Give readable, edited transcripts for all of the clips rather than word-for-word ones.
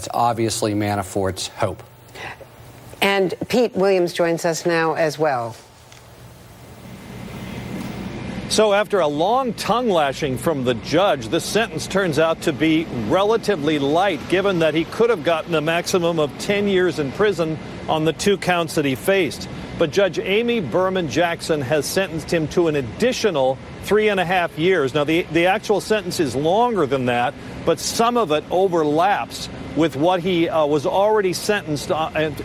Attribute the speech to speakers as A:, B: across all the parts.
A: It's obviously Manafort's hope.
B: And Pete Williams joins us now as well.
C: So after a long tongue lashing from the judge, this sentence turns out to be relatively light, given that he could have gotten a maximum of 10 years in prison on the 2 counts that he faced. But Judge Amy Berman Jackson has sentenced him to an additional 3.5 years. Now, the actual sentence is longer than that, but some of it overlaps with what he was already sentenced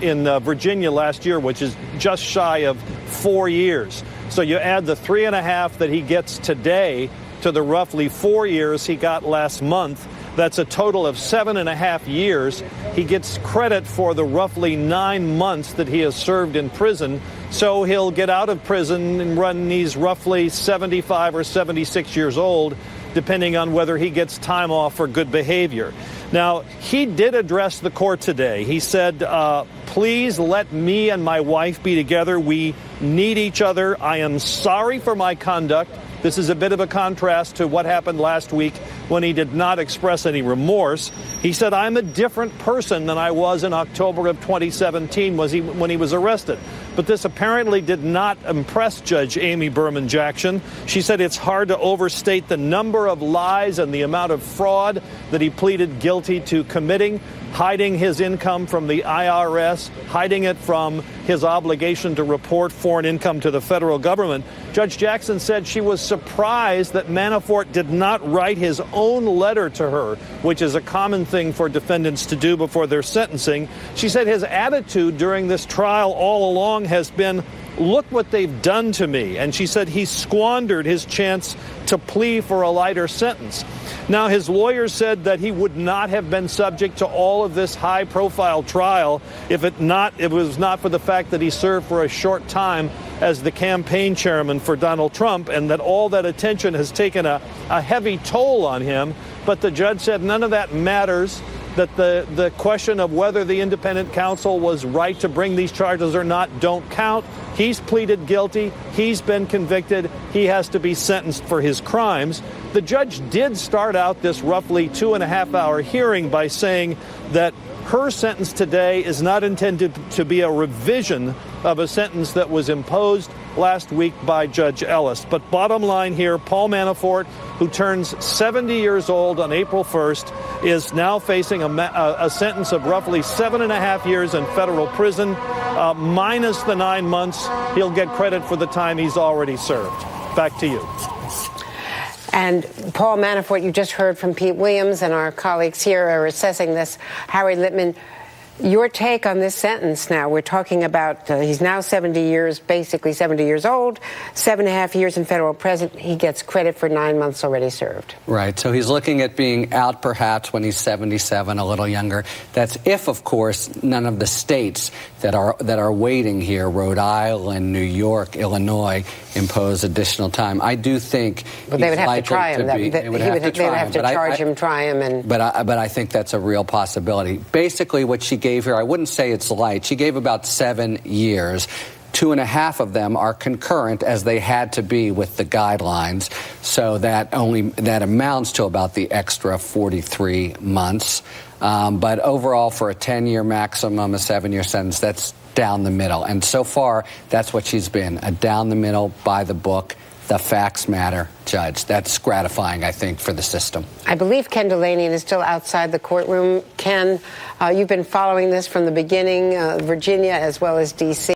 C: in Virginia last year, which is just shy of 4 years. So you add the 3.5 that he gets today to the roughly 4 years he got last month. That's a total of 7.5 years. He gets credit for the roughly 9 months that he has served in prison. So he'll get out of prison and run these roughly 75 or 76 years old, depending on whether he gets time off for good behavior. Now, he did address the court today. He said, please let me and my wife be together. We need each other. I am sorry for my conduct. This is a bit of a contrast to what happened last week when he did not express any remorse. He said, I'm a different person than I was in October of 2017 when he was arrested. But this apparently did not impress Judge Amy Berman Jackson. She said it's hard to overstate the number of lies and the amount of fraud that he pleaded guilty to committing, hiding his income from the IRS, hiding it from his obligation to report foreign income to the federal government. Judge Jackson said she was surprised that Manafort did not write his own letter to her, which is a common thing for defendants to do before their sentencing. She said his attitude during this trial all along has been, look what they've done to me. And she said he squandered his chance to plea for a lighter sentence. Now, his lawyers said that he would not have been subject to all of this high-profile trial if it was not for the fact that he served for a short time as the campaign chairman for Donald Trump, and that all that attention has taken a heavy toll on him. But the judge said none of that matters, that the question of whether the independent counsel was right to bring these charges or not don't count. He's pleaded guilty. He's been convicted. He has to be sentenced for his crimes. The judge did start out this roughly 2.5-hour hearing by saying that her sentence today is not intended to be a revision of a sentence that was imposed last week by Judge Ellis. But bottom line here, Paul Manafort, who turns 70 years old on April 1st, is now facing a sentence of roughly 7.5 years in federal prison, minus the 9 months. He'll get credit for the time he's already served. Back to you.
B: And Paul Manafort, you just heard from Pete Williams, and our colleagues here are assessing this. Harry Littman, your take on this sentence now. We're talking about he's now 70 years, basically 70 years old, 7.5 years in federal prison. He gets credit for 9 months already served.
A: Right. So he's looking at being out perhaps when he's 77, a little younger. That's if, of course, none of the states that are waiting here, Rhode Island, New York, Illinois, impose additional time. I do think
B: but they would have to try him.
A: They would have to
B: charge him, try him, and.
A: But I think that's a real possibility. Basically, what she gave here, I wouldn't say it's light. She gave about 7 years. 2.5 of them are concurrent, as they had to be with the guidelines. So that amounts to about the extra 43 months. But overall, for a 10-year maximum, a 7-year sentence, that's down the middle. And so far, that's what she's been, a down the middle, by the book, the facts matter judge. That's gratifying, I think, for the system.
B: I believe Ken Delanian is still outside the courtroom. Ken, you've been following this from the beginning, Virginia as well as D.C.